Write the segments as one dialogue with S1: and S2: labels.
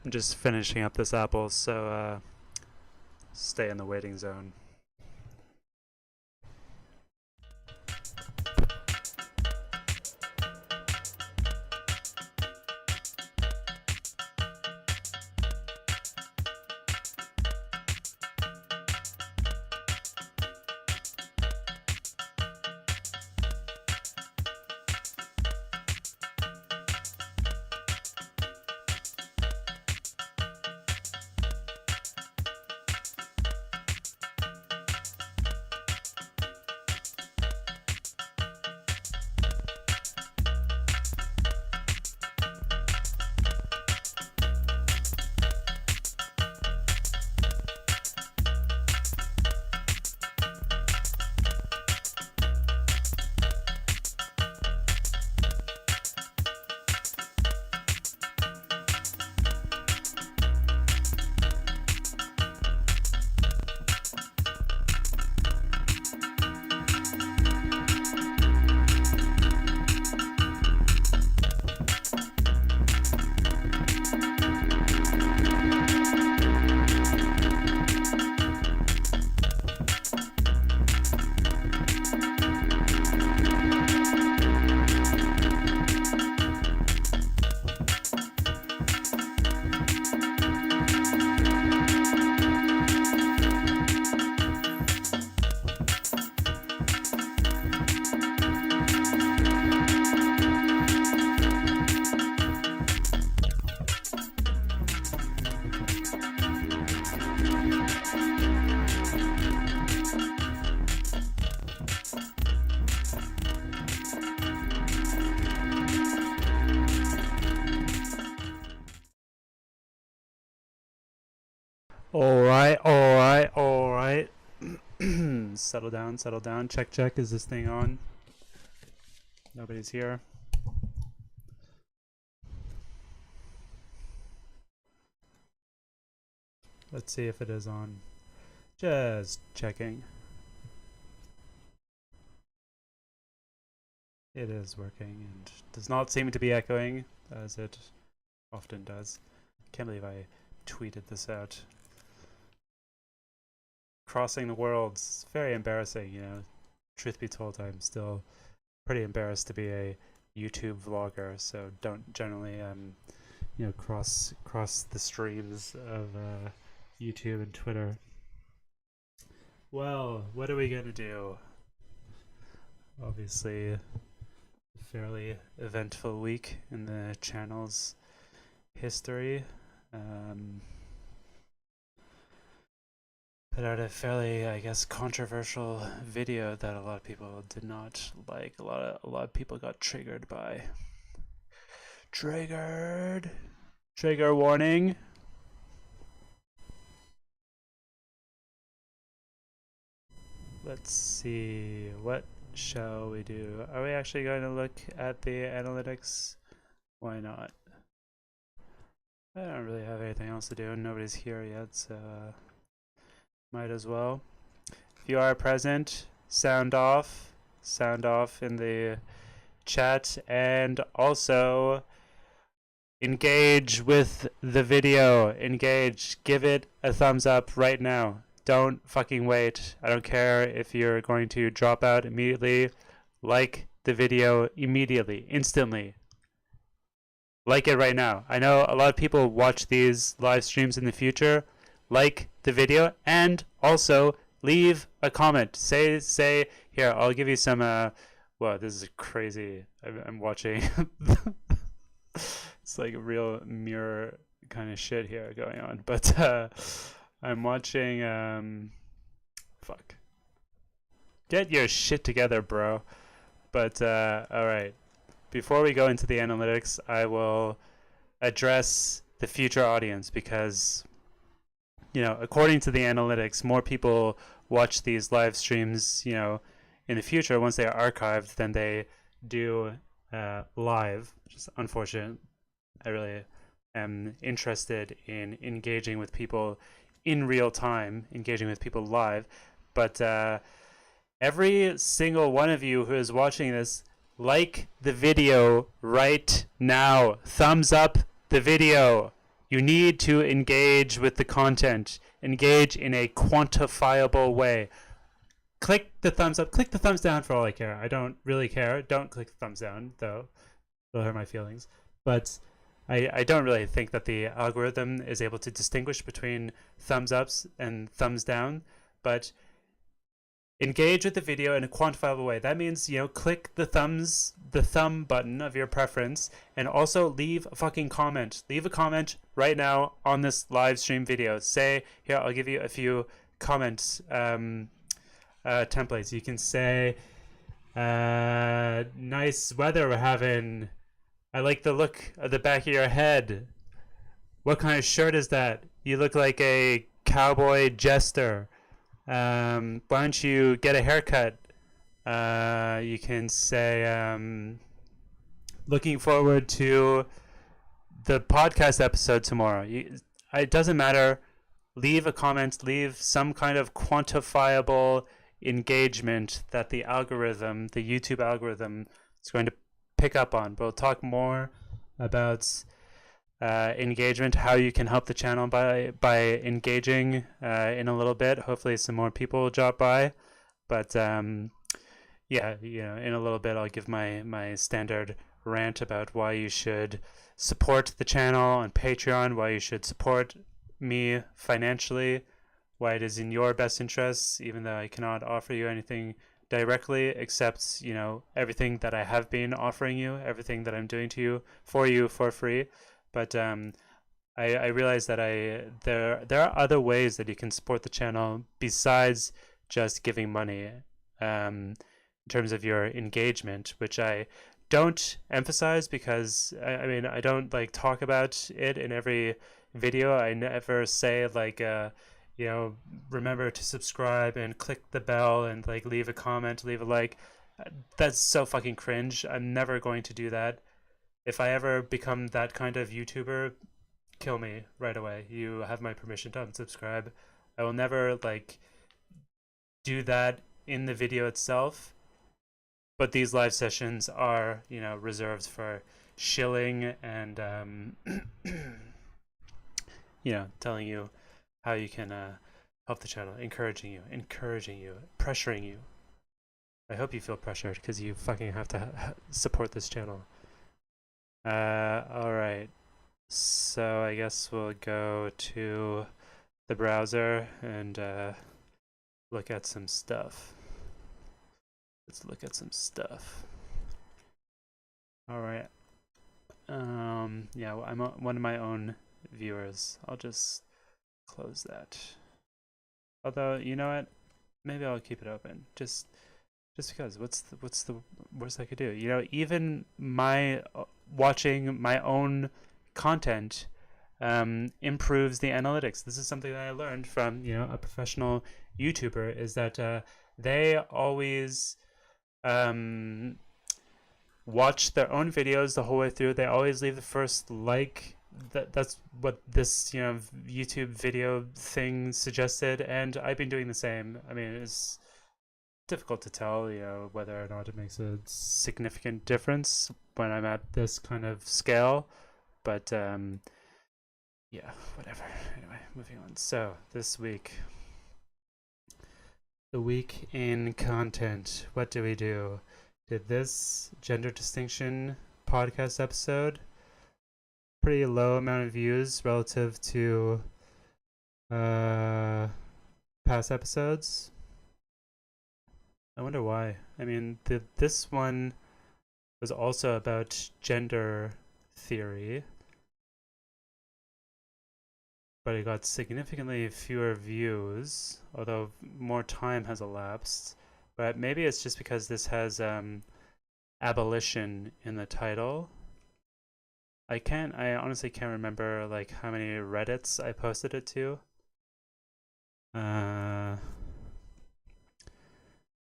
S1: I'm just finishing up this apple, so stay in the waiting zone. All right. Settle down, settle down. Check, check. Is this thing on? Nobody's here. Let's see if it is on. Just checking. It is working and does not seem to be echoing as it often does. Can't believe I tweeted this out. Crossing the worlds. Very embarrassing, you know. Truth be told, I'm still pretty embarrassed to be a YouTube vlogger, so don't generally you know, cross the streams of YouTube and Twitter. Well, what are we gonna do? Obviously, a fairly eventful week in the channel's history. Put out a fairly, I guess, controversial video that a lot of people did not like. A lot of people got triggered by. Triggered. Trigger warning. Let's see. What shall we do? Are we actually going to look at the analytics? Why not? I don't really have anything else to do. Nobody's here yet, so might as well. If you are present, sound off. Sound off in the chat, and also engage with the video. Engage. Give it a thumbs up right now. Don't fucking wait. I don't care if you're going to drop out immediately. Like the video immediately, instantly. Like it right now. I know a lot of people watch these live streams in the future. Like the video and also leave a comment. Say here, I'll give you some well, this is crazy. I'm watching it's like a real mirror kind of shit here going on, but I'm watching fuck, get your shit together, bro. But all right, before we go into the analytics, I will address the future audience, because you know, according to the analytics, more people watch these live streams, you know, in the future once they are archived than they do live, which is unfortunate. I really am interested in engaging with people in real time, engaging with people live. But every single one of you who is watching this, like the video right now. Thumbs up the video. You need to engage with the content. Engage in a quantifiable way. Click the thumbs up. Click the thumbs down for all I care. I don't really care. Don't click the thumbs down, though. It'll hurt my feelings. But I don't really think that the algorithm is able to distinguish between thumbs ups and thumbs down. But engage with the video in a quantifiable way. That means, you know, click the thumb button of your preference, and also leave a fucking comment. Leave a comment right now on this live stream video. Say, here, I'll give you a few comments templates. You can say, nice weather we're having. I like the look of the back of your head. What kind of shirt is that? You look like a cowboy jester. Why don't you get a haircut? You can say, looking forward to the podcast episode tomorrow. It doesn't matter. Leave a comment, leave some kind of quantifiable engagement that the algorithm, the YouTube algorithm, is going to pick up on. We'll talk more about engagement, how you can help the channel by engaging in a little bit. Hopefully some more people will drop by, but yeah, you know, in a little bit I'll give my standard rant about why you should support the channel on Patreon, why you should support me financially, why it is in your best interests, even though I cannot offer you anything directly, except, you know, everything that I have been offering you, everything that I'm doing to you for free. But I realize that there are other ways that you can support the channel besides just giving money, in terms of your engagement, which I don't emphasize because I mean I don't like talk about it in every video. I never say like you know, remember to subscribe and click the bell and like leave a comment, leave a like. That's so fucking cringe. I'm never going to do that. If I ever become that kind of YouTuber, kill me right away. You have my permission to unsubscribe. I will never like do that in the video itself. But these live sessions are, you know, reserved for shilling and you know, telling you how you can help the channel, encouraging you, pressuring you. I hope you feel pressured because you fucking have to support this channel. All right. So I guess we'll go to the browser and look at some stuff. Let's look at some stuff. All right. Yeah, well, I'm one of my own viewers. I'll just close that. Although, you know what? Maybe I'll keep it open. Just because. What's the worst I could do? You know, even my watching my own content improves the analytics. This is something that I learned from, you know, a professional YouTuber, is that they always watch their own videos the whole way through. They always leave the first like. That's what this, you know, YouTube video thing suggested, and I've been doing the same. I mean, it's difficult to tell, you know, whether or not it makes a significant difference when I'm at this kind of scale, but yeah, whatever. Anyway, moving on. So this week, the week in content. What do we do? Did this gender distinction podcast episode, pretty low amount of views relative to past episodes. I wonder why. I mean, this one was also about gender theory, but it got significantly fewer views, although more time has elapsed. But maybe it's just because this has abolition in the title. I honestly can't remember like how many Reddits I posted it to. Man,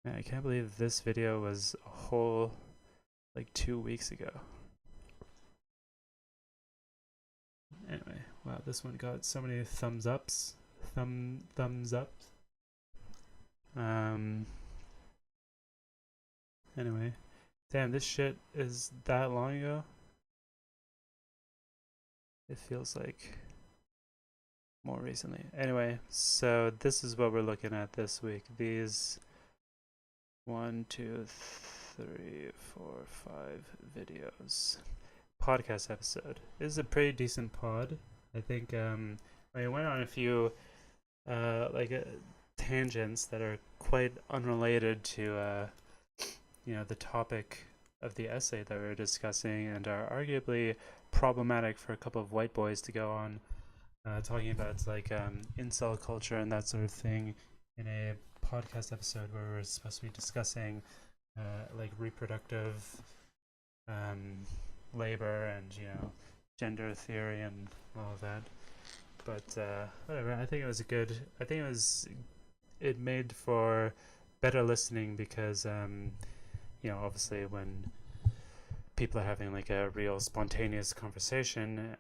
S1: I can't believe this video was a whole like 2 weeks ago. Anyway, wow, this one got so many thumbs ups. Thumbs ups. Anyway, damn, this shit is that long ago. It feels like more recently. Anyway, so this is what we're looking at this week. These 1, 2, 3, 4, 5 videos. Podcast episode. This is a pretty decent pod. I think I went on a few tangents that are quite unrelated to you know, the topic of the essay that we were discussing, and are arguably problematic for a couple of white boys to go on talking about like incel culture and that sort of thing in a podcast episode where we're supposed to be discussing like reproductive labor and, you know, gender theory and all of that. But whatever, I think it made for better listening because you know, obviously when people are having like a real spontaneous conversation,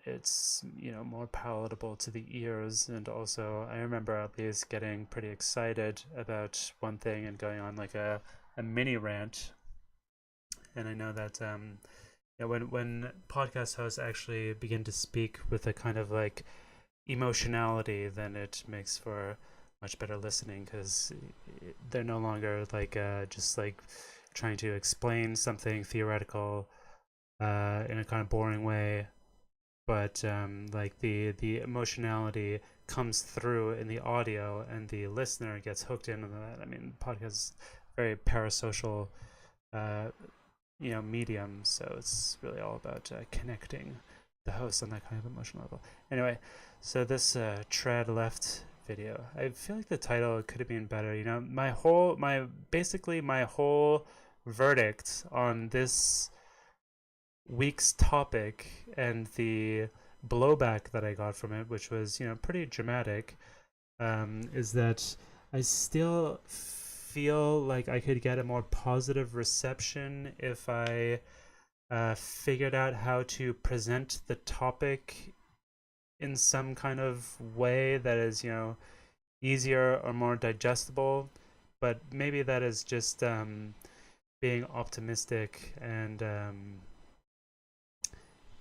S1: it's, you know, more palatable to the ears. And also I remember at least getting pretty excited about one thing and going on like a mini rant. And I know that you know, when podcast hosts actually begin to speak with a kind of like emotionality, then it makes for much better listening, because they're no longer like just like trying to explain something theoretical in a kind of boring way, but like the emotionality comes through in the audio and the listener gets hooked into that. I mean, podcast is very parasocial you know, medium, so it's really all about connecting the host on that kind of emotional level. Anyway, so this trad left video, I feel like the title could have been better. You know, my whole verdict on this week's topic and the blowback that I got from it, which was, pretty dramatic, is that I still feel like I could get a more positive reception if I figured out how to present the topic in some kind of way that is, easier or more digestible. But maybe that is just being optimistic, and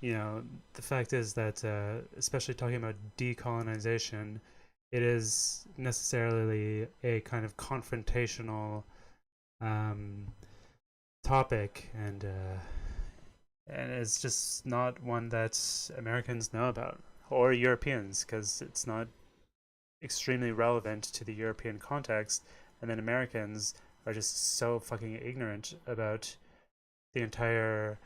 S1: the fact is that especially talking about decolonization, it is necessarily a kind of confrontational topic, and it's just not one that Americans know about, or Europeans, because it's not extremely relevant to the European context, and then Americans are just so fucking ignorant about the entire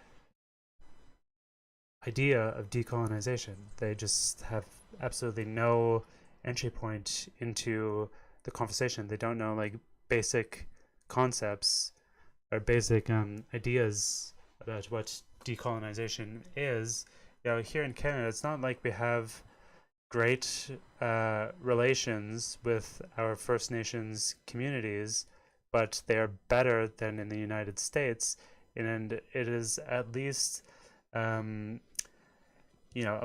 S1: idea of decolonization. They just have absolutely no entry point into the conversation. They don't know like basic concepts or basic ideas about what decolonization is. Here in Canada, it's not like we have great relations with our First Nations communities, but they are better than in the United States, and it is at least a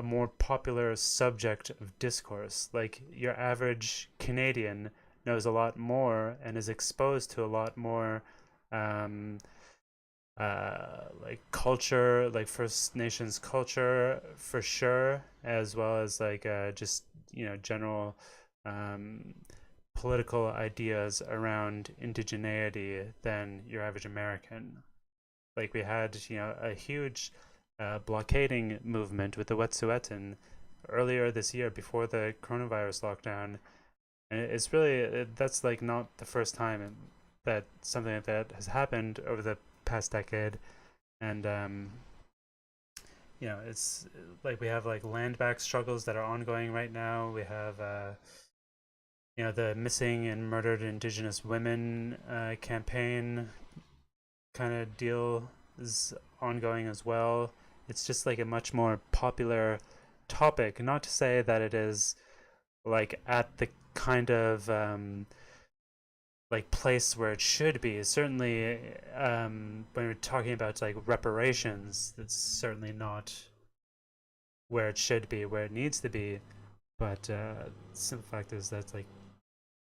S1: more popular subject of discourse. Like your average Canadian knows a lot more and is exposed to a lot more like culture, like First Nations culture for sure, as well as like just general political ideas around indigeneity than your average American. Like we had a huge blockading movement with the Wet'suwet'en earlier this year before the coronavirus lockdown, and it's really that's like not the first time that something like that has happened over the past decade. And it's like we have like land back struggles that are ongoing right now. We have the missing and murdered Indigenous women campaign kind of deal is ongoing as well. It's just like a much more popular topic. Not to say that it is like at the kind of like place where it should be. Certainly, when we're talking about like reparations, it's certainly not where it should be, where it needs to be. But the simple fact is that like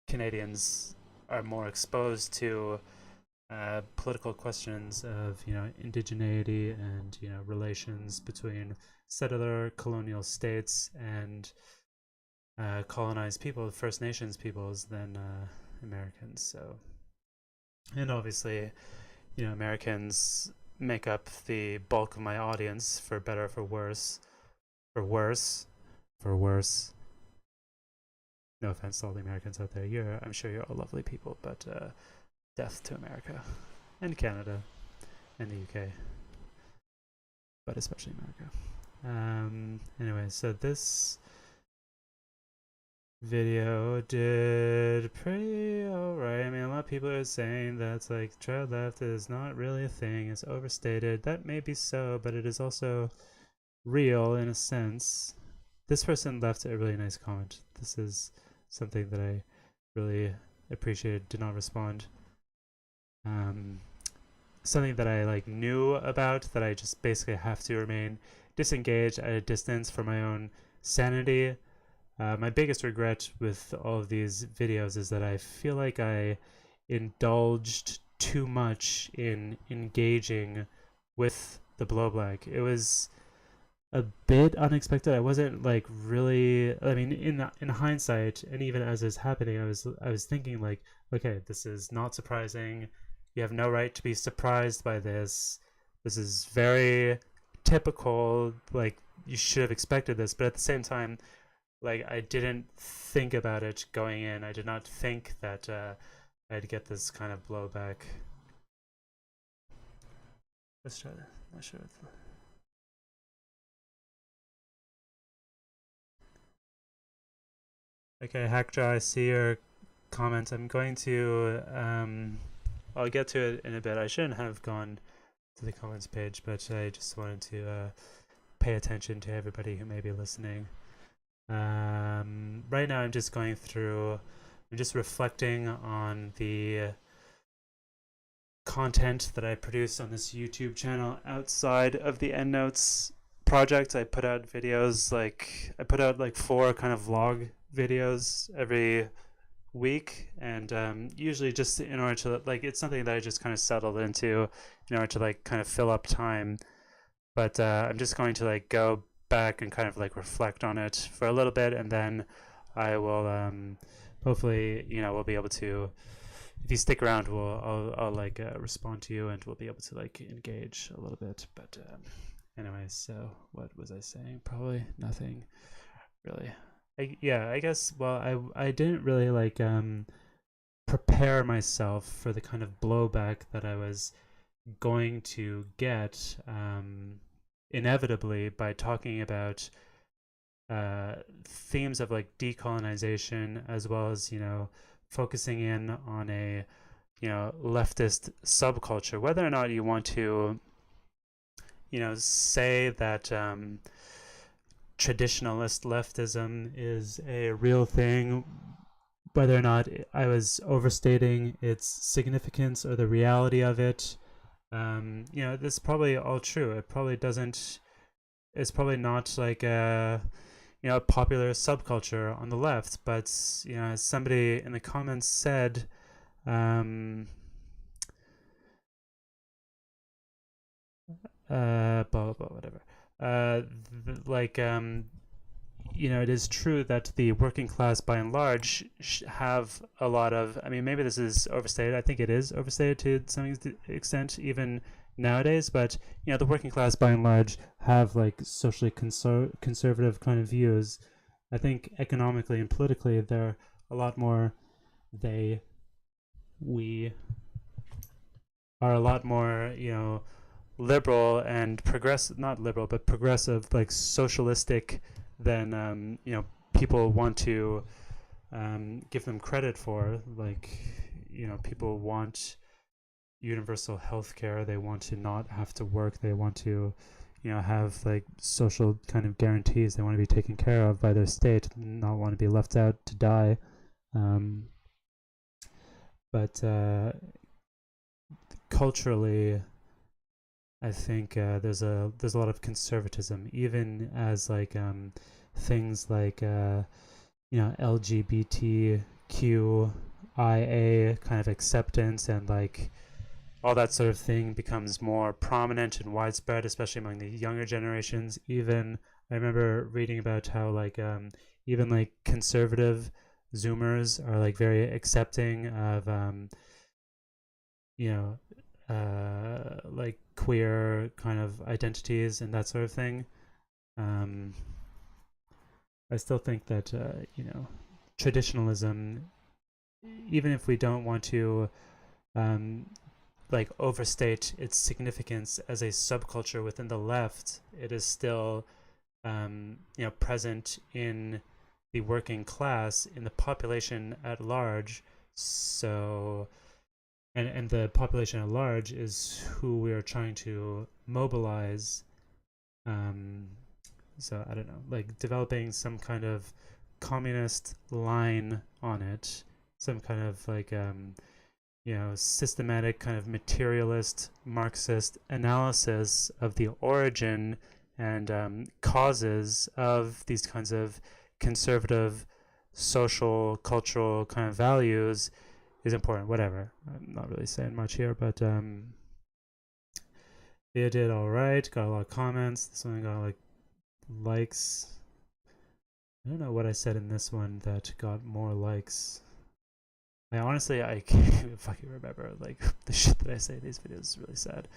S1: Canadians are more exposed to political questions of indigeneity and relations between settler colonial states and colonized people, First Nations peoples, than Americans. So, and obviously, Americans make up the bulk of my audience, for better or for worse. For worse. No offense to all the Americans out there. I'm sure you're all lovely people, but death to America and Canada and the UK, but especially America. Anyway, so this video did pretty alright. I mean, a lot of people are saying that like child left is not really a thing, it's overstated. That may be so, but it is also real in a sense. This person left a really nice comment. This is something that I really appreciated. Did not respond. Something that I like knew about, that I just basically have to remain disengaged at a distance for my own sanity. My biggest regret with all of these videos is that I feel like I indulged too much in engaging with the blowback. It was a bit unexpected. I wasn't like really. I mean, in hindsight, and even as it's happening, I was thinking like, okay, this is not surprising. You have no right to be surprised by this. This is very typical. Like you should have expected this, but at the same time, like I didn't think about it going in. I did not think that I'd get this kind of blowback. Let's try this. Not sure. Okay, Hackjaw, I see your comments. I'm going to I'll get to it in a bit. I shouldn't have gone to the comments page, but I just wanted to pay attention to everybody who may be listening. Right now, I'm just going through. I'm just reflecting on the content that I produce on this YouTube channel outside of the EndNotes project. I put out videos I put out like 4 kind of vlog videos every week, and usually just in order to like, it's something that I just kind of settled into in order to like kind of fill up time. But I'm just going to like go back and kind of like reflect on it for a little bit, and then I will hopefully, we'll be able to, if you stick around, I'll like respond to you, and we'll be able to like engage a little bit. But anyways, so what was I saying? Probably nothing really. I guess, well, I didn't really like prepare myself for the kind of blowback that I was going to get inevitably by talking about themes of like decolonization, as well as focusing in on a leftist subculture. Whether or not you want to say that traditionalist leftism is a real thing, whether or not I was overstating its significance or the reality of it, this is probably all true. It probably doesn't. It's probably not like a popular subculture on the left, but as somebody in the comments said, blah, blah, blah, whatever. It is true that the working class, by and large, have a lot of. I mean, maybe this is overstated. I think it is overstated to some extent, even nowadays. But the working class, by and large, have like socially conservative kind of views. I think economically and politically, they're a lot more. We are a lot more, liberal and not liberal, but progressive, like socialistic, than people want to give them credit for. Like, people want universal health care. They want to not have to work. They want to have like social kind of guarantees. They want to be taken care of by their state, not want to be left out to die. But culturally, I think there's a lot of conservatism, even as like things like LGBTQIA kind of acceptance and like all that sort of thing becomes more prominent and widespread, especially among the younger generations. Even I remember reading about how like even like conservative Zoomers are like very accepting of like queer kind of identities and that sort of thing. I still think that traditionalism, even if we don't want to like overstate its significance as a subculture within the left, it is still present in the working class, in the population at large. So and the population at large is who we are trying to mobilize. So I don't know, like developing some kind of communist line on it, some kind of like systematic kind of materialist Marxist analysis of the origin and causes of these kinds of conservative social cultural kind of values is important. Whatever, I'm not really saying much here, but it did all right, got a lot of comments. This one got like likes. I don't know what I said in this one that got more likes. I can't even fucking remember like the shit that I say in these videos is really sad.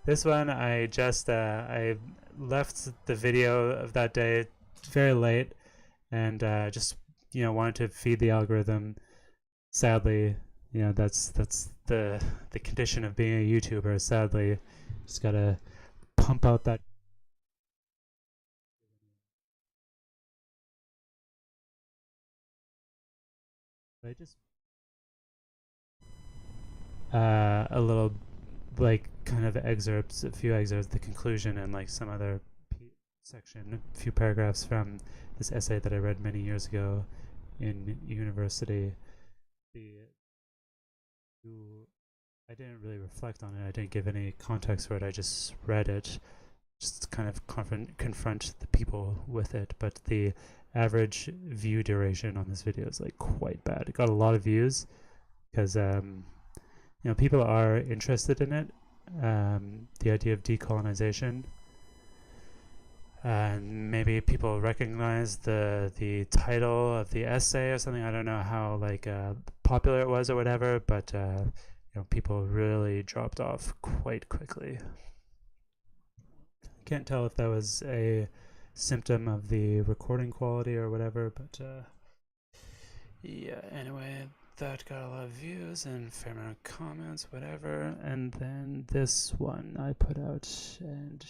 S1: This one, I just I left the video of that day very late, and just wanted to feed the algorithm. Sadly, that's the condition of being a YouTuber. Sadly, just gotta pump out that. I just a little like kind of excerpts, a few excerpts, the conclusion, and like some other section, a few paragraphs from this essay that I read many years ago in university. The I didn't really reflect on it. I didn't give any context for it. I just read it, just kind of confront the people with it. But the average view duration on this video is like quite bad. It got a lot of views because people are interested in it. The idea of decolonization, and maybe people recognize the title of the essay or something. I don't know how like popular it was or whatever, but people really dropped off quite quickly. Can't tell if that was a symptom of the recording quality or whatever, but yeah, anyway, that got a lot of views and a fair amount of comments, whatever. And then this one I put out, and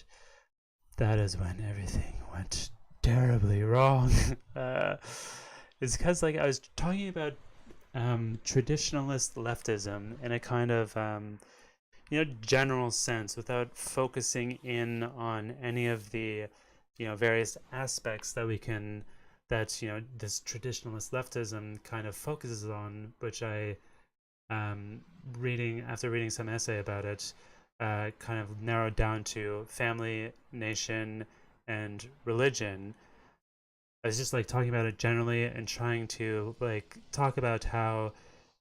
S1: that is when everything went terribly wrong. It's because like I was talking about traditionalist leftism in a kind of general sense, without focusing in on any of the various aspects that this traditionalist leftism kind of focuses on, which I after reading some essay about it, kind of narrowed down to family, nation, and religion. I was just like talking about it generally and trying to like talk about how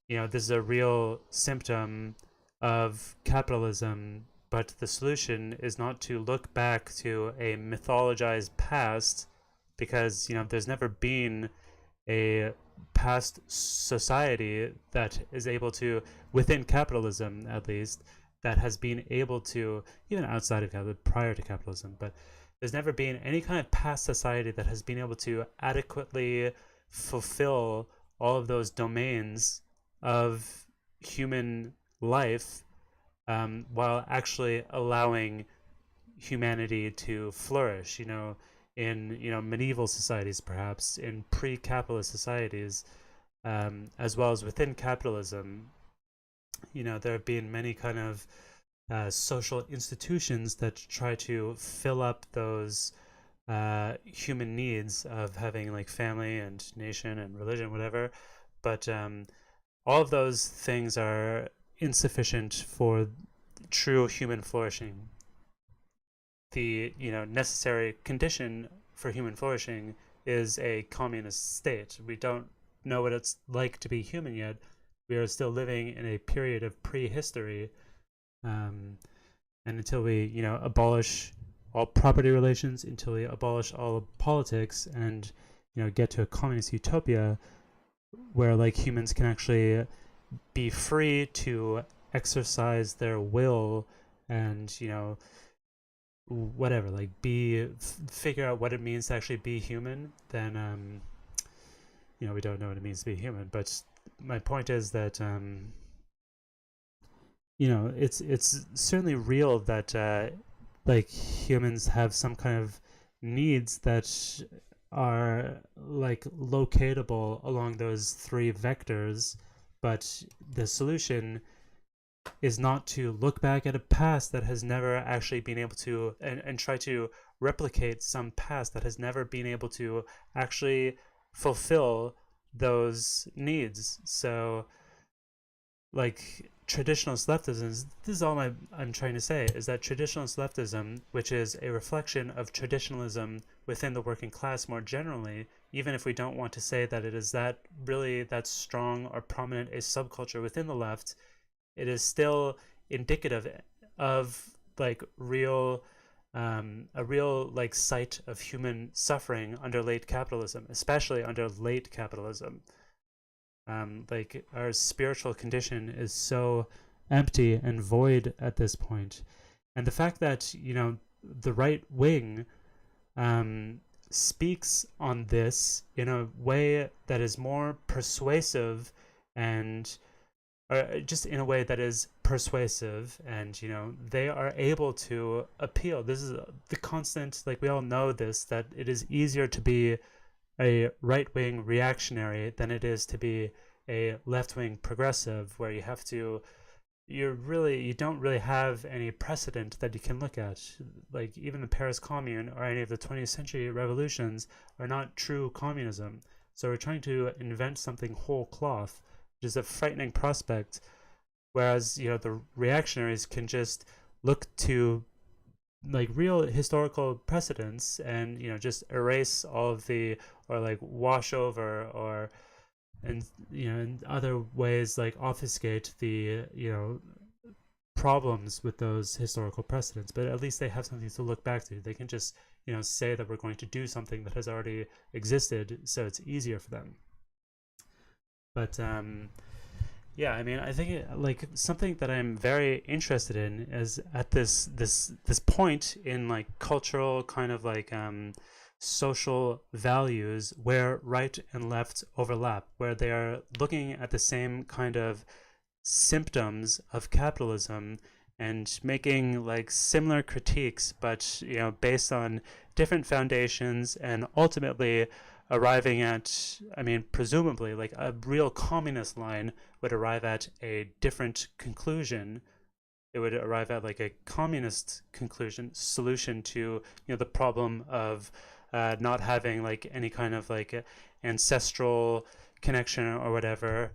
S1: this is a real symptom of capitalism, but the solution is not to look back to a mythologized past, because there's never been a past society that is able to, within capitalism at least, that has been able to, even outside of capitalism, prior to capitalism, but there's never been any kind of past society that has been able to adequately fulfill all of those domains of human life, while actually allowing humanity to flourish. In medieval societies, perhaps in pre-capitalist societies, as well as within capitalism, there have been many kind of social institutions that try to fill up those human needs of having like family and nation and religion, whatever. But all of those things are insufficient for true human flourishing. The necessary condition for human flourishing is a communist state. We don't know what it's like to be human yet. We are still living in a period of prehistory. And until we abolish all property relations, until we abolish all politics, and get to a communist utopia where like humans can actually be free to exercise their will and whatever, like figure out what it means to actually be human, then we don't know what it means to be human. But my point is that it's certainly real that like humans have some kind of needs that are like locatable along those three vectors, but the solution is not to look back at a past that has never actually been able to, and try to replicate some past that has never been able to actually fulfill those needs. So like traditionalist leftism, this is all I'm trying to say, is that traditionalist leftism, which is a reflection of traditionalism within the working class more generally, even if we don't want to say that it is that strong or prominent a subculture within the left, it is still indicative of like a real like site of human suffering under late capitalism, especially under late capitalism. Like our spiritual condition is so empty and void at this point. And the fact that the right wing speaks on this in a way that is more persuasive, and just in a way that is persuasive, and they are able to appeal. This is the constant, like we all know this, that it is easier to be a right-wing reactionary than it is to be a left-wing progressive, where you have to you don't really have any precedent that you can look at. Like even the Paris Commune or any of the 20th century revolutions are not true communism. So we're trying to invent something whole cloth, which is a frightening prospect. Whereas the reactionaries can just look to like real historical precedents and just erase all of the, or like wash over, or and in other ways like obfuscate the problems with those historical precedents. But at least they have something to look back to. They can just say that we're going to do something that has already existed, so it's easier for them. But yeah, I mean, I think like something that I'm very interested in is at this point in like cultural kind of like social values where right and left overlap, where they are looking at the same kind of symptoms of capitalism and making like similar critiques, but based on different foundations, and ultimately arriving at, I mean, presumably like a real communist line would arrive at a different conclusion. It would arrive at like a communist conclusion solution to the problem of not having like any kind of like ancestral connection or whatever.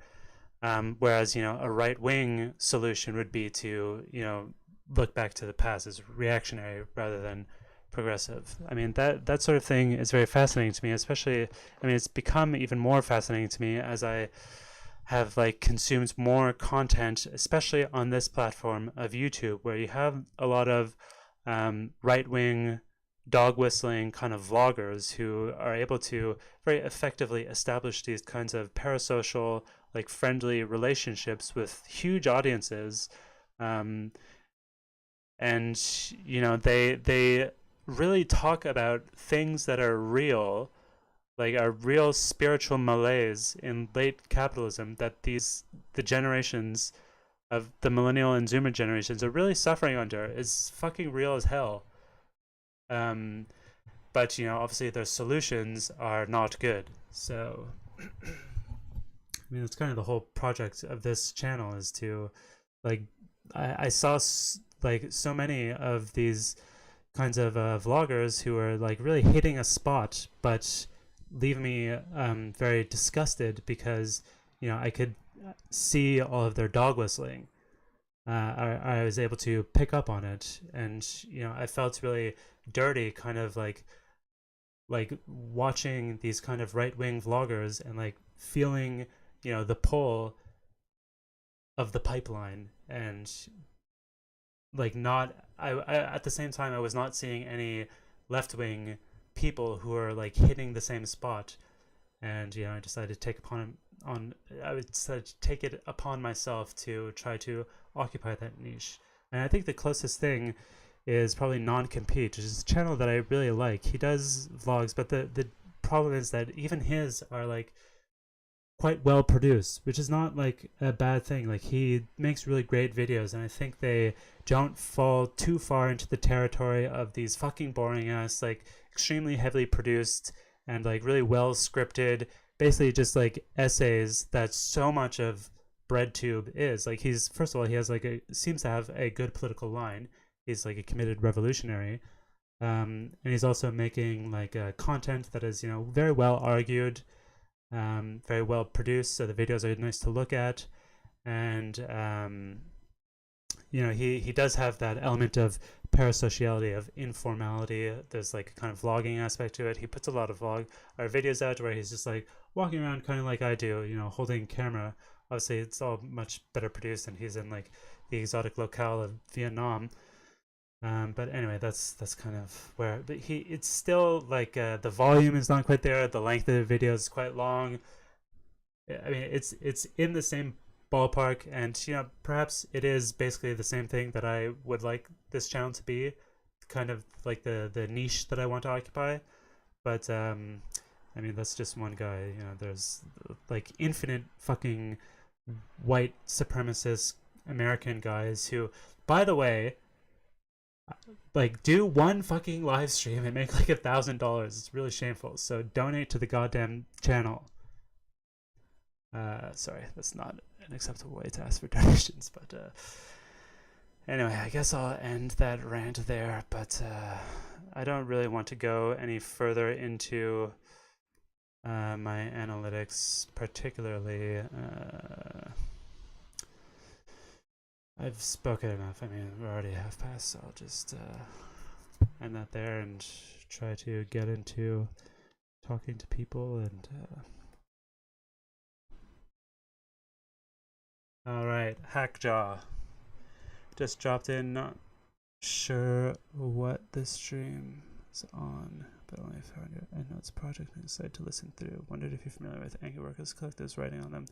S1: Whereas a right-wing solution would be to look back to the past as reactionary rather than progressive. I mean, that sort of thing is very fascinating to me, especially, I mean, it's become even more fascinating to me as I have like consumed more content, especially on this platform of YouTube, where you have a lot of right-wing dog whistling kind of vloggers who are able to very effectively establish these kinds of parasocial, like friendly relationships with huge audiences. And they really talk about things that are real, like a real spiritual malaise in late capitalism that the generations of the millennial and Zoomer generations are really suffering under. Is fucking real as hell. But obviously their solutions are not good. So I mean, that's kind of the whole project of this channel, is to like I saw like so many of these kinds of vloggers who are like really hitting a spot, but leave me very disgusted because I could see all of their dog whistling. I was able to pick up on it, and I felt really dirty, kind of like watching these kind of right-wing vloggers and like feeling the pull of the pipeline, and like not I at the same time I was not seeing any left-wing people who are like hitting the same spot. And I decided to take it upon myself to try to occupy that niche. And I think the closest thing is probably Non-Compete, which is a channel that I really like. He does vlogs, but the problem is that even his are like quite well produced, which is not like a bad thing. Like he makes really great videos, and I think they don't fall too far into the territory of these fucking boring ass, like extremely heavily produced and like really well scripted, basically just like essays that so much of BreadTube is. Like he's, first of all, he has like seems to have a good political line. He's like a committed revolutionary. And he's also making like content that is, very well argued, very well produced, so the videos are nice to look at. And he does have that element of parasociality, of informality. There's like a kind of vlogging aspect to it. He puts a lot of videos out where he's just like walking around kind of like I do, holding camera. Obviously it's all much better produced, and he's in like the exotic locale of Vietnam. But anyway, that's kind of where, but it's still like the volume is not quite there. The length of the video is quite long. I mean, it's in the same ballpark, and perhaps it is basically the same thing that I would like this channel to be, kind of like the niche that I want to occupy. But I mean, that's just one guy. There's like infinite fucking white supremacist American guys who, by the way, like do one fucking live stream and make like $1,000. It's really shameful. So donate to the goddamn channel. Sorry, that's not an acceptable way to ask for donations. But anyway, I guess I'll end that rant there. But I don't really want to go any further into my analytics, particularly. I've spoken enough. I mean, we're already half past, so I'll just end that there and try to get into talking to people. And all right, Hackjaw just dropped in. Not sure what the stream is on, but only found your EndNotes project and decided to listen through. Wondered if you're familiar with Angry Workers Collective's writing on them.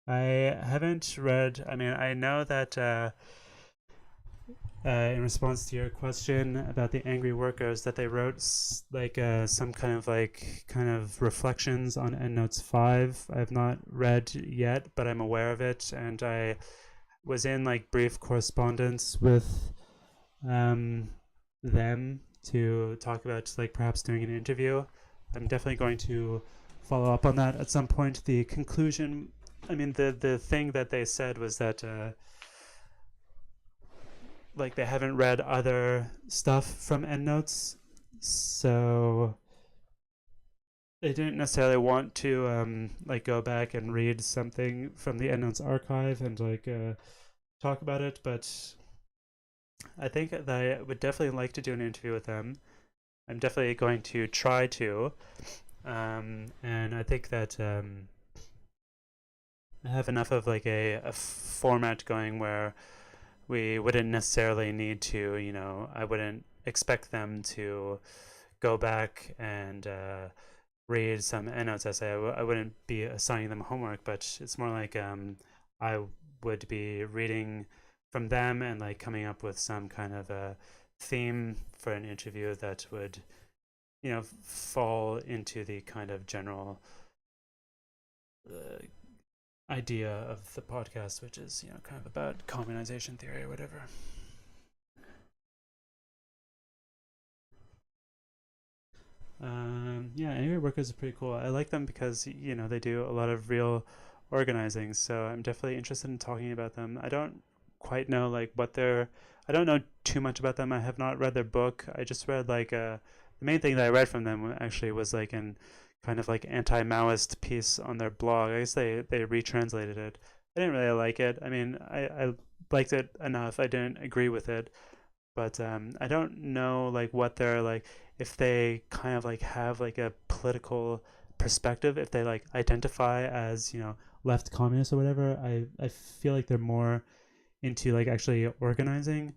S1: I haven't read. I mean, I know that in response to your question about the angry workers, that they wrote like some kind of reflections on EndNotes 5. I have not read yet, but I'm aware of it, and I was in like brief correspondence with them to talk about like perhaps doing an interview. I'm definitely going to follow up on that at some point. The conclusion, I mean, the thing that they said was that like they haven't read other stuff from EndNotes, so they didn't necessarily want to like go back and read something from the EndNotes archive and like talk about it. But I think that I would definitely like to do an interview with them. I'm definitely going to try to, and I think that I have enough of like a format going where we wouldn't necessarily need to, you know, I wouldn't expect them to go back and read some EndNotes essay. I wouldn't be assigning them homework, but it's more like I would be reading from them and like coming up with some kind of a theme for an interview that would, you know, fall into the kind of general idea of the podcast, which is, you know, kind of about communization theory or whatever. Yeah, Angry Workers are pretty cool. I like them because, you know, they do a lot of real organizing, so I'm definitely interested in talking about them. I don't quite know like what they're, I don't know too much about them. I have not read their book. I just read like the main thing that I read from them actually was like an kind of like anti-Maoist piece on their blog. I guess they retranslated it. I didn't really like it. I mean, I liked it enough. I didn't agree with it, but I don't know like what they're like, if they kind of like have like a political perspective, if they like identify as, you know, left communist or whatever. I feel like they're more into like actually organizing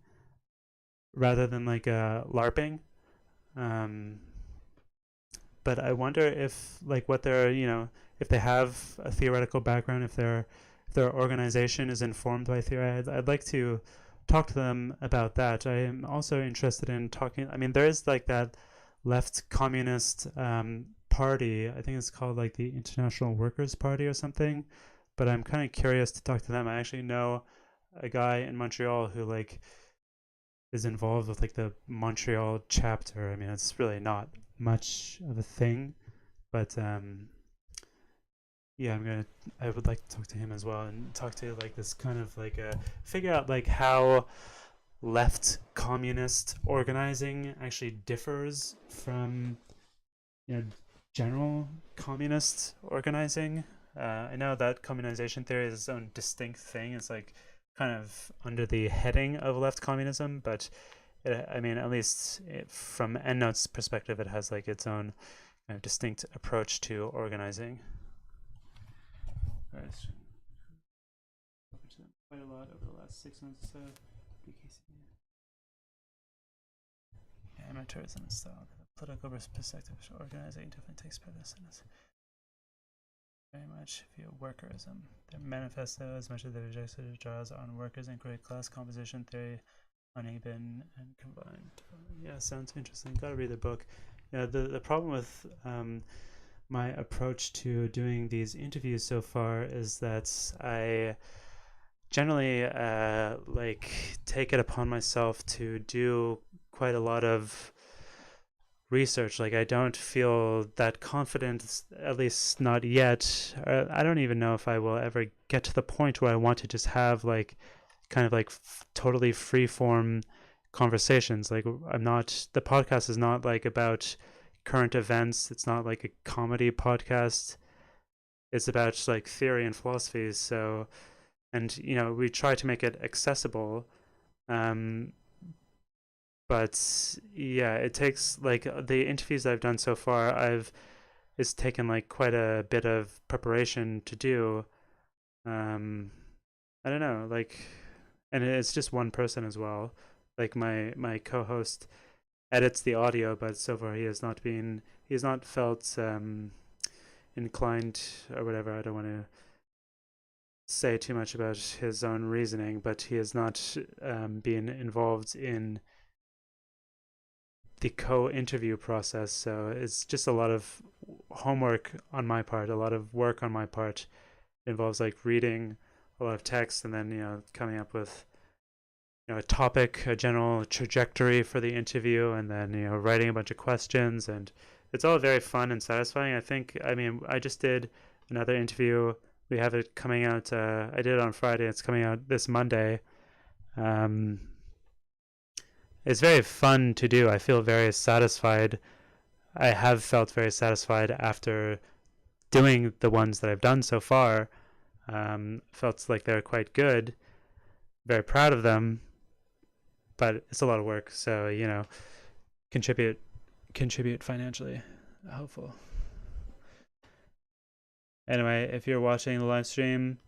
S1: rather than like LARPing. But I wonder if like what they're, you know, if they have a theoretical background, if their organization is informed by theory. I'd like to talk to them about that. I am also interested in talking. I mean, there is like that left communist party. I think it's called like the International Workers Party or something. But I'm kind of curious to talk to them. I actually know a guy in Montreal who like is involved with like the Montreal chapter. I mean, it's really not much of a thing, but yeah, I would like to talk to him as well and talk to like this kind of like figure out like how left communist organizing actually differs from, you know, general communist organizing. I know that communization theory is its own distinct thing. It's like kind of under the heading of left communism, but I mean, at least from EndNote's perspective, it has like its own kind of distinct approach to organizing. Right. Quite a lot over the last 6 months or so. Yeah, amateurism and style. The political perspective of organizing definitely takes precedence. Very much via workerism. Their manifesto, as much as they reject it, draws on workers' inquiry, class composition theory, uneven and combined. Yeah, sounds interesting. Gotta read the book. Yeah, the problem with my approach to doing these interviews so far is that I generally like take it upon myself to do quite a lot of research. Like I don't feel that confident, at least not yet. I don't even know if I will ever get to the point where I want to just have like kind of like totally free form conversations. Like the podcast is not like about current events. It's not like a comedy podcast. It's about like theory and philosophy. So, and we try to make it accessible. But yeah, it takes like the interviews I've done so far, it's taken like quite a bit of preparation to do. um I don't know, like, and it's just one person as well. Like my co-host edits the audio, but so far he has not felt inclined or whatever. I don't want to say too much about his own reasoning, but he has not been involved in the co-interview process. So it's just a lot of homework on my part, a lot of work on my part. It involves like reading a lot of text and then coming up with a topic, a general trajectory for the interview, and then writing a bunch of questions. And it's all very fun and satisfying. I mean, I just did another interview. We have it coming out. I did it on Friday. It's coming out this Monday. It's very fun to do. I feel very satisfied. I have felt very satisfied after doing the ones that I've done so far. Felt like they're quite good. Very proud of them, but it's a lot of work. So contribute financially. Hopeful. Anyway, if you're watching the live stream,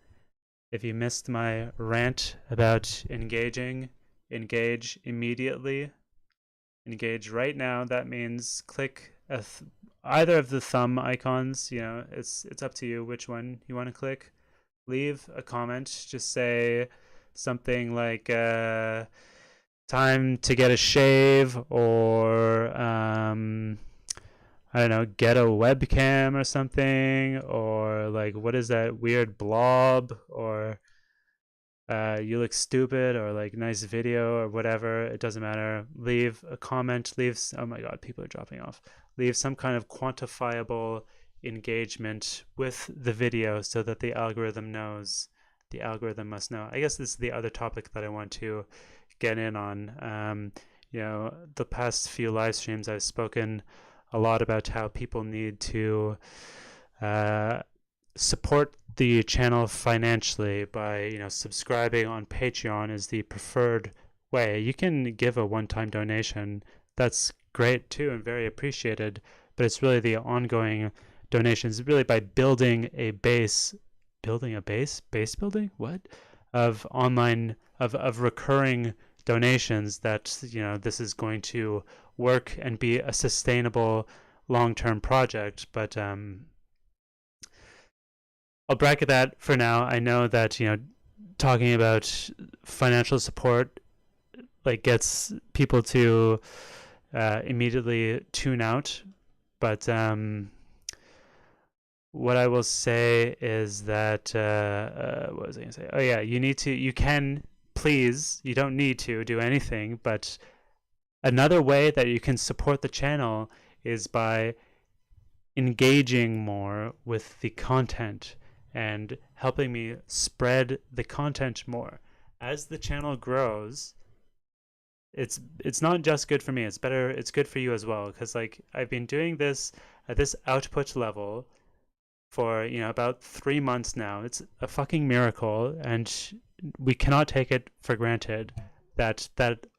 S1: if you missed my rant about engage immediately. Engage right now. That means click either of the thumb icons. It's up to you which one you want to click. Leave a comment. Just say something like time to get a shave, or I don't know, get a webcam or something, or like what is that weird blob, or you look stupid, or like nice video, or whatever. It doesn't matter. Leave a comment. Oh my god, people are dropping off. Leave some kind of quantifiable engagement with the video so that the algorithm must know. I guess this is the other topic that I want to get in on. The past few live streams I've spoken a lot about how people need to support the channel financially by subscribing on Patreon is the preferred way. You can give a one-time donation. That's great too and very appreciated, but it's really the ongoing donations, really by building a base what of online of recurring donations, that this is going to work and be a sustainable long-term project. But I'll bracket that for now. I know that talking about financial support like gets people to immediately tune out, but what I will say is that what was I gonna say? Oh yeah, you don't need to do anything, but another way that you can support the channel is by engaging more with the content and helping me spread the content more. As the channel grows, it's not just good for me, it's good for you as well, because like I've been doing this at this output level for about 3 months now. It's a fucking miracle, and we cannot take it for granted that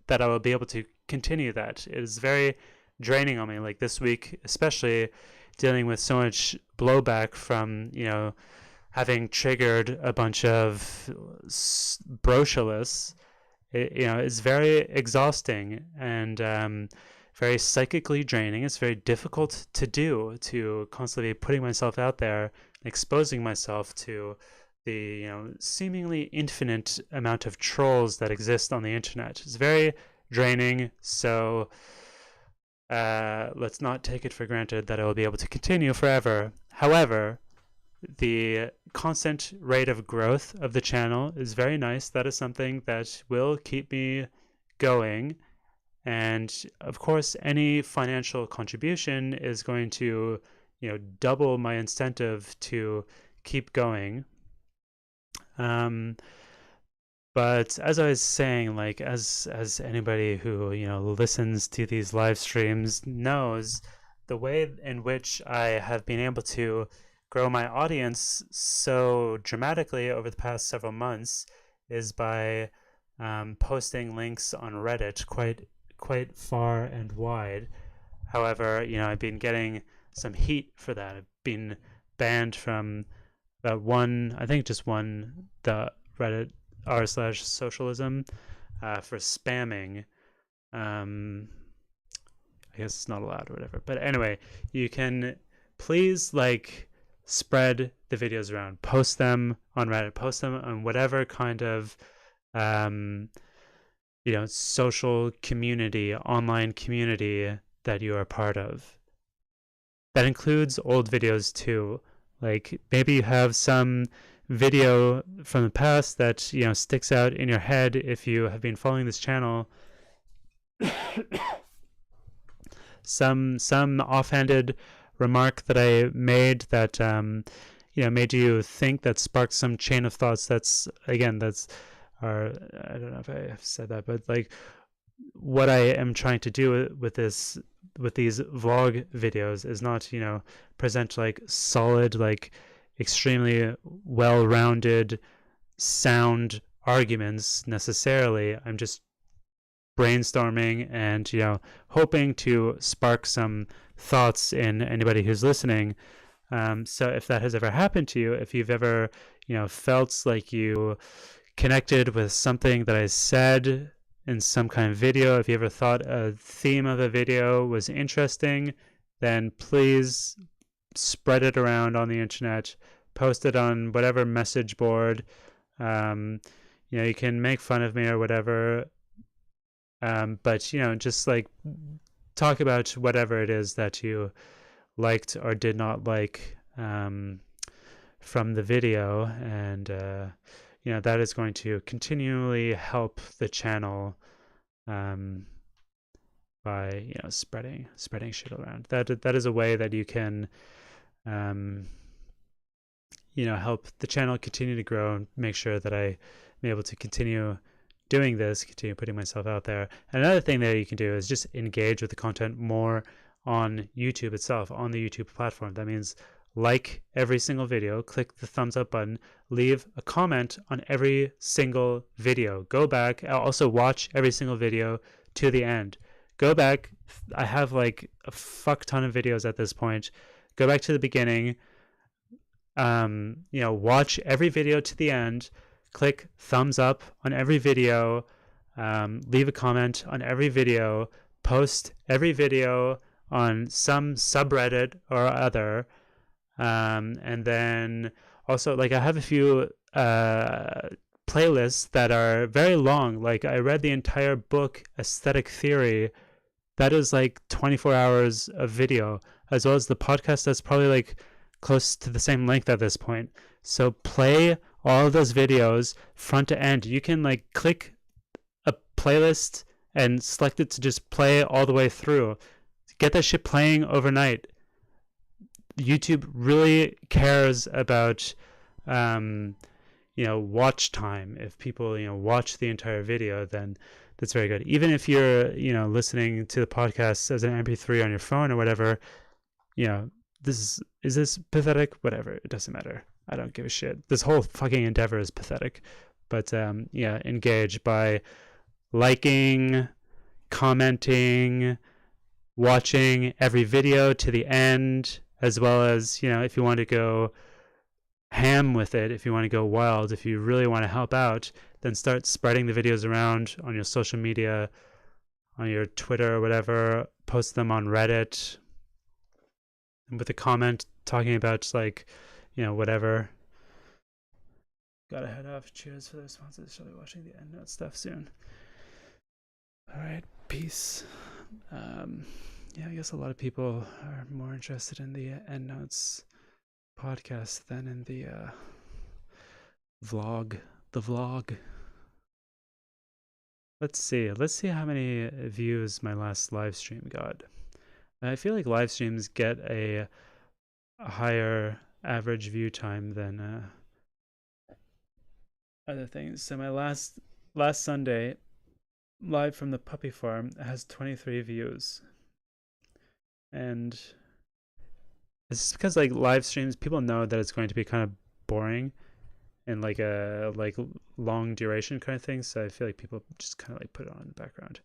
S1: I will be able to continue that. It is very draining on me, like this week especially, dealing with so much blowback from having triggered a bunch of brochurelists. It's very exhausting and very psychically draining. It's very difficult to do, to constantly putting myself out there, exposing myself to the seemingly infinite amount of trolls that exist on the internet. It's very draining. So let's not take it for granted that I will be able to continue forever. However, the constant rate of growth of the channel is very nice. That is something that will keep me going. And of course, any financial contribution is going to, double my incentive to keep going. But as I was saying, like as anybody who listens to these live streams knows, the way in which I have been able to grow my audience so dramatically over the past several months is by posting links on Reddit quite far and wide. However, I've been getting some heat for that. I've been banned from just one, the Reddit r/socialism for spamming. I guess it's not allowed or whatever. But anyway, you can please spread the videos around, post them on Reddit, post them on whatever kind of social community, online community that you are part of. That includes old videos too. Like maybe you have some video from the past that sticks out in your head if you have been following this channel. some offhanded remark that I made that made you think, that sparked some chain of thoughts. I don't know if I have said that, but what I am trying to do with these vlog videos is not present solid, extremely well-rounded sound arguments necessarily. I'm just brainstorming and hoping to spark some thoughts in anybody who's listening. So if that has ever happened to you, if you've ever felt like you connected with something that I said in some kind of video, if you ever thought a theme of a video was interesting, then please spread it around on the internet, post it on whatever message board. You can make fun of me or whatever, but just talk about whatever it is that you liked or did not like from the video, and that is going to continually help the channel by spreading shit around. That is a way that you can help the channel continue to grow and make sure that I am able to continue doing this, continue putting myself out there. And another thing that you can do is just engage with the content more on YouTube itself, on the YouTube platform. That means like every single video, click the thumbs up button, leave a comment on every single video. Go back, also watch every single video to the end. Go back, I have a fuck ton of videos at this point. Go back to the beginning, watch every video to the end, click thumbs up on every video, leave a comment on every video, post every video on some subreddit or other, and then also I have a few playlists that are very long. I read the entire book Aesthetic Theory. That is 24 hours of video, as well as the podcast that's probably close to the same length at this point. So play all of those videos front to end. You can click a playlist and select it to just play all the way through. Get that shit playing overnight. YouTube really cares about watch time. If people watch the entire video, then that's very good. Even if you're listening to the podcast as an MP3 on your phone or whatever, is this pathetic? Whatever, it doesn't matter. I don't give a shit. This whole fucking endeavor is pathetic. But engage by liking, commenting, watching every video to the end, as well as if you want to go ham with it, if you want to go wild, if you really want to help out, then start spreading the videos around on your social media, on your Twitter or whatever. Post them on Reddit with a comment talking about whatever. Gotta head off. Cheers for the responses. Shall be watching the EndNote stuff soon. All right, peace. I guess a lot of people are more interested in the EndNotes podcast than in the vlog. let's see. Let's see how many views my last live stream got. I feel like live streams get a higher average view time than other things. So my last Sunday live from the puppy farm has 23 views, and it's because like live streams, people know that it's going to be kind of boring and like a long duration kind of thing. So I feel like people just kind of like put it on in the background.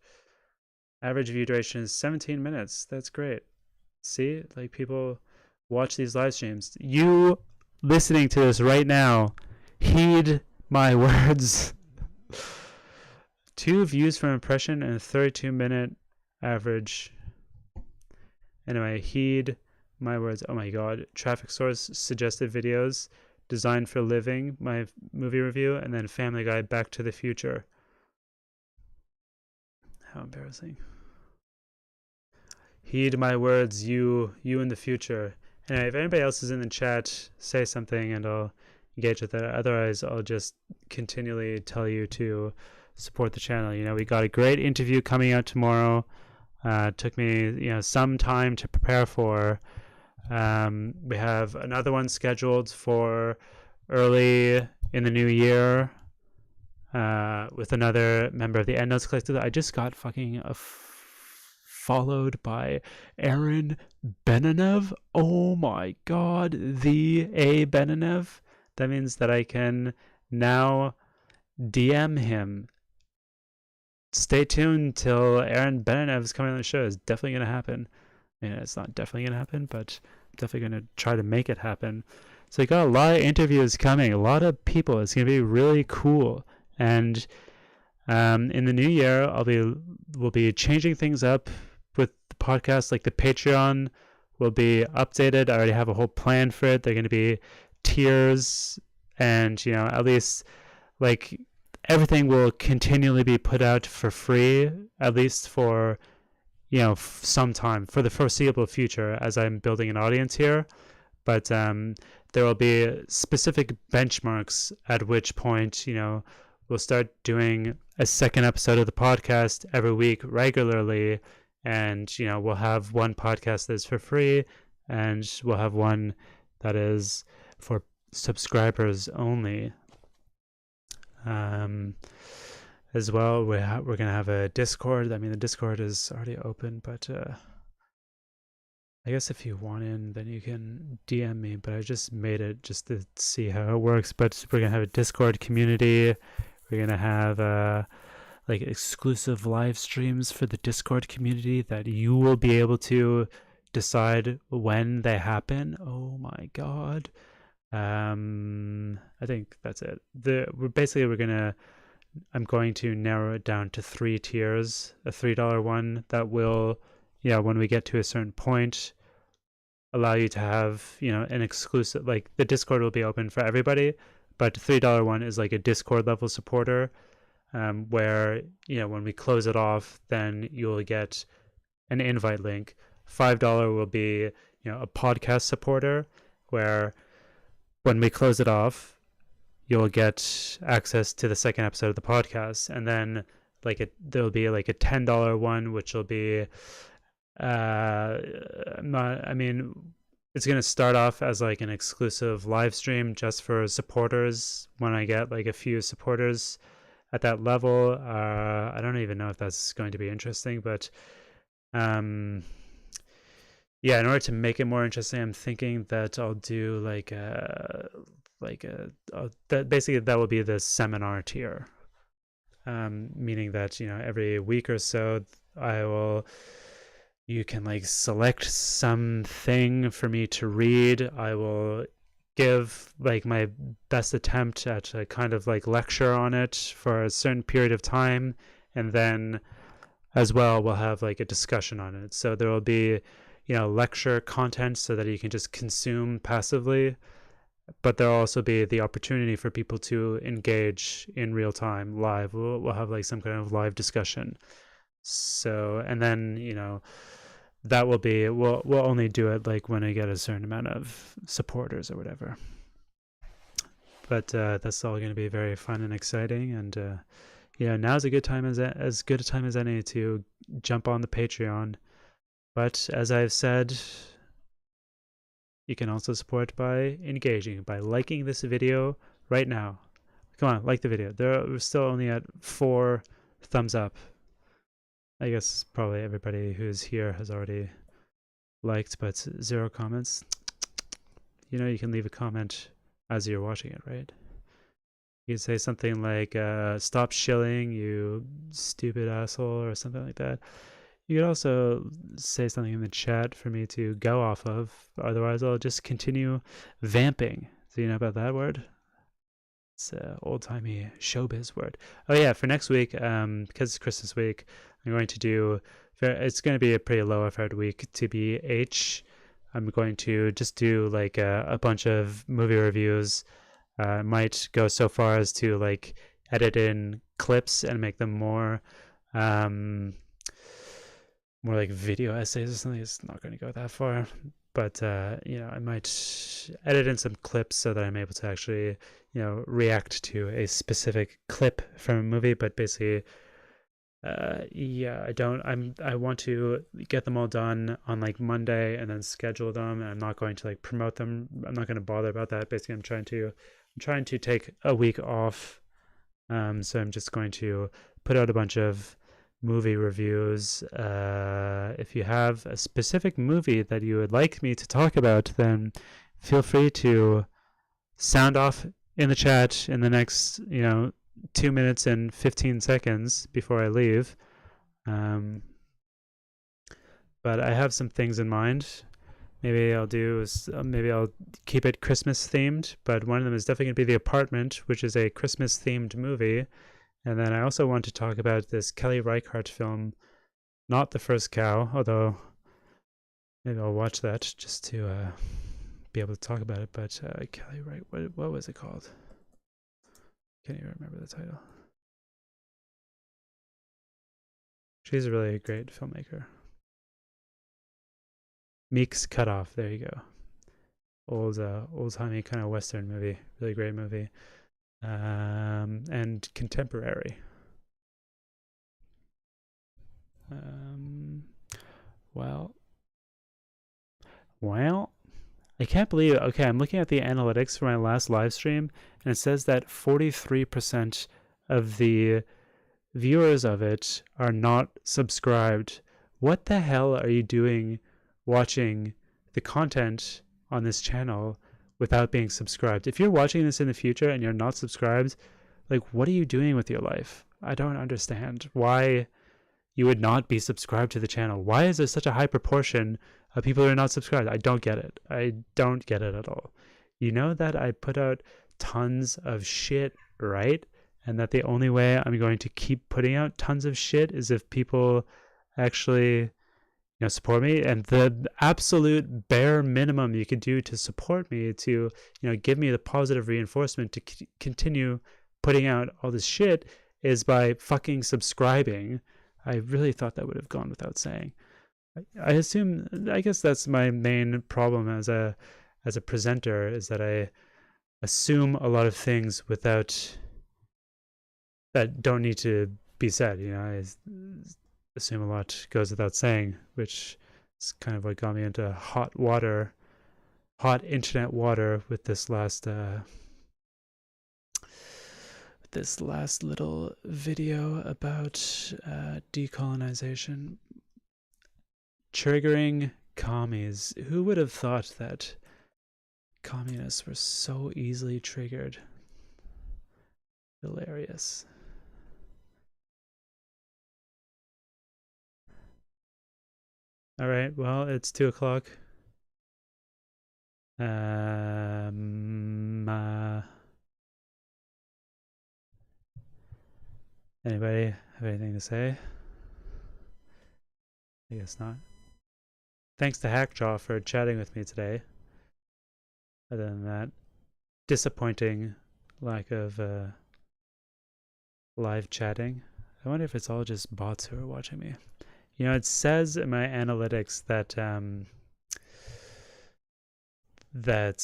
S1: Average view duration is 17 minutes. That's great. See, like people watch these live streams. You listening to this right now, heed my words. 2 views per impression and a 32-minute average. Anyway, heed my words. Oh my god. Traffic Source suggested videos, Designed for Living, my movie review, and then Family Guy, Back to the Future. How embarrassing. Heed my words, you in the future. And if anybody else is in the chat, say something and I'll engage with that. Otherwise, I'll just continually tell you to support the channel. You know, we got a great interview coming out tomorrow. Took me, some time to prepare for. We have another one scheduled for early in the new year with another member of the EndNotes Collective. I just got fucking followed by Aaron Benenev. Oh my god, the A Benenev. That means that I can now DM him. Stay tuned till Aaron Benenev is coming on the show. It's definitely going to happen. I mean, it's not definitely going to happen, but I'm definitely going to try to make it happen. So we got a lot of interviews coming, a lot of people. It's going to be really cool. And in the new year, we'll be changing things up with the podcast. Like the Patreon will be updated. I already have a whole plan for it. They're going to be tiers, and at least like everything will continually be put out for free, at least for some time, for the foreseeable future, as I'm building an audience here. But there will be specific benchmarks at which point we'll start doing a second episode of the podcast every week regularly, and we'll have one podcast that's for free, and we'll have one that is for subscribers only. As well, we're gonna have a Discord. I mean, the Discord is already open, but I guess if you want in, then you can DM me. But I just made it just to see how it works. But we're gonna have a Discord community. We're gonna have like exclusive live streams for the Discord community that you will be able to decide when they happen. Oh my god. I think that's it. I'm going to narrow it down to 3 tiers. A $3 one that will, when we get to a certain point, allow you to have, an exclusive, like the Discord will be open for everybody, but the $3 one is like a Discord level supporter, where, when we close it off, then you'll get an invite link. $5 will be, a podcast supporter, where when we close it off, you'll get access to the second episode of the podcast. And then there'll be like a $10 one, which will be it's going to start off as like an exclusive live stream just for supporters. When I get like a few supporters at that level, I don't even know if that's going to be interesting, but in order to make it more interesting, I'm thinking that I'll do that will be the seminar tier, meaning that every week or so you can like select something for me to read. I will give like my best attempt at a kind of like lecture on it for a certain period of time, and then as well we'll have like a discussion on it. So there will be lecture content so that you can just consume passively, but there'll also be the opportunity for people to engage in real time live. We'll have like some kind of live discussion. So, and then that will be, we'll only do it like when I get a certain amount of supporters or whatever. But that's all going to be very fun and exciting, and now's a good time as good a time as any to jump on the Patreon. But as I've said, you can also support by engaging, by liking this video right now. Come on, like the video. We're still only at 4 thumbs up. I guess probably everybody who's here has already liked, but 0 comments. You can leave a comment as you're watching it, right? You can say something like, stop shilling, you stupid asshole, or something like that. You could also say something in the chat for me to go off of. Otherwise, I'll just continue vamping. Do you know about that word? It's an old-timey showbiz word. Oh yeah, for next week, because it's Christmas week, I'm going to do, it's going to be a pretty low effort week, TBH. I'm going to just do like a bunch of movie reviews. Might go so far as to like edit in clips and make them more like video essays or something. It's not going to go that far, but I might edit in some clips so that I'm able to actually react to a specific clip from a movie. But basically, I want to get them all done on like Monday and then schedule them, and I'm not going to like promote them. I'm not going to bother about that. Basically, I'm trying to take a week off, so I'm just going to put out a bunch of movie reviews. If you have a specific movie that you would like me to talk about, then feel free to sound off in the chat in the next 2 minutes and 15 seconds before I leave. But I have some things in mind. Maybe I'll keep it Christmas themed, but one of them is definitely going to be The Apartment, which is a Christmas themed movie. And then I also want to talk about this Kelly Reichardt film, Not the First Cow, although maybe I'll watch that just to be able to talk about it. But Kelly Reichardt, what was it called? Can't even remember the title. She's a really great filmmaker. Meek's Cutoff, there you go. Old-timey kind of Western movie, really great movie. And contemporary. Well, I can't believe it. Okay, I'm looking at the analytics for my last live stream, and it says that 43% of the viewers of it are not subscribed. What the hell are you doing watching the content on this channel without being subscribed? If you're watching this in the future and you're not subscribed, like, what are you doing with your life? I don't understand why you would not be subscribed to the channel. Why is there such a high proportion of people who are not subscribed? I don't get it. I don't get it at all. You know that I put out tons of shit, right? And that the only way I'm going to keep putting out tons of shit is if people actually support me. And the absolute bare minimum you could do to support me, to give me the positive reinforcement to continue putting out all this shit, is by fucking subscribing. I really thought that would have gone without saying. I guess that's my main problem as a presenter, is that I assume a lot of things that don't need to be said. I assume a lot goes without saying, which is kind of what got me into hot internet water with this last little video about decolonization. Triggering commies. Who would have thought that communists were so easily triggered? Hilarious. All right, well, it's 2 o'clock. Anybody have anything to say? I guess not. Thanks to Hackjaw for chatting with me today. Other than that, disappointing lack of live chatting. I wonder if it's all just bots who are watching me. It says in my analytics that that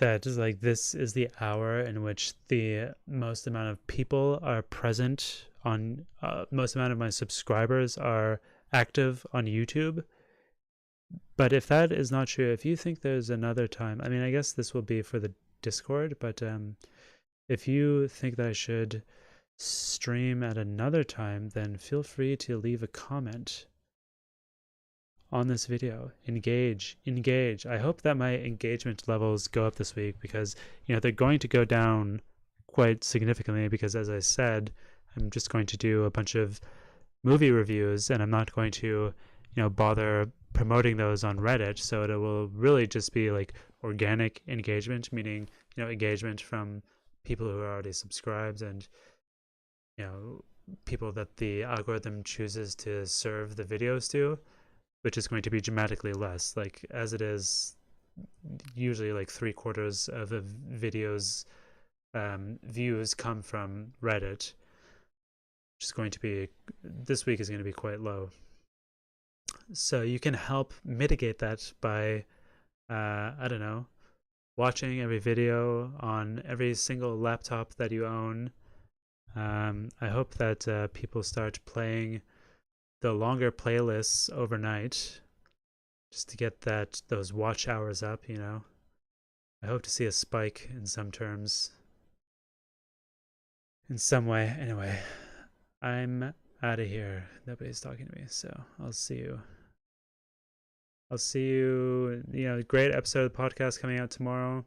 S1: that is like this is the hour in which the most amount of people are present on most amount of my subscribers are active on YouTube. But if that is not true, if you think there's another time, I mean, I guess this will be for the Discord, but if you think that I should stream at another time, then feel free to leave a comment on this video. Engage. I hope that my engagement levels go up this week, because they're going to go down quite significantly, because as I said, I'm just going to do a bunch of movie reviews, and I'm not going to bother promoting those on Reddit. So it will really just be like organic engagement, meaning engagement from people who are already subscribed, and people that the algorithm chooses to serve the videos to, which is going to be dramatically less, like as it is usually like 3/4 of a video's views come from Reddit, which is going to be, this week is going to be quite low. So you can help mitigate that by I don't know, watching every video on every single laptop that you own. I hope that people start playing the longer playlists overnight, just to get those watch hours up. I hope to see a spike in some terms, in some way. Anyway, I'm out of here. Nobody's talking to me, so I'll see you. Great episode of the podcast coming out tomorrow.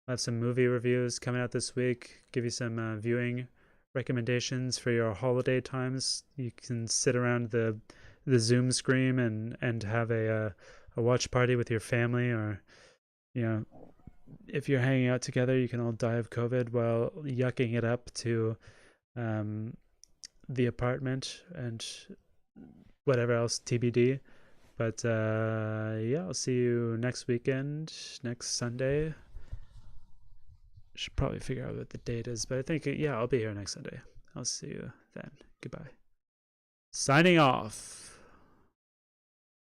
S1: I have some movie reviews coming out this week. Give you some viewing recommendations for your holiday times. You can sit around the Zoom screen and have a watch party with your family, or if you're hanging out together, you can all die of COVID while yucking it up to the apartment and whatever else TBD. But yeah, I'll see you next weekend, next Sunday. Should probably figure out what the date is, but I think, yeah, I'll be here next Sunday. I'll see you then. Goodbye. Signing off.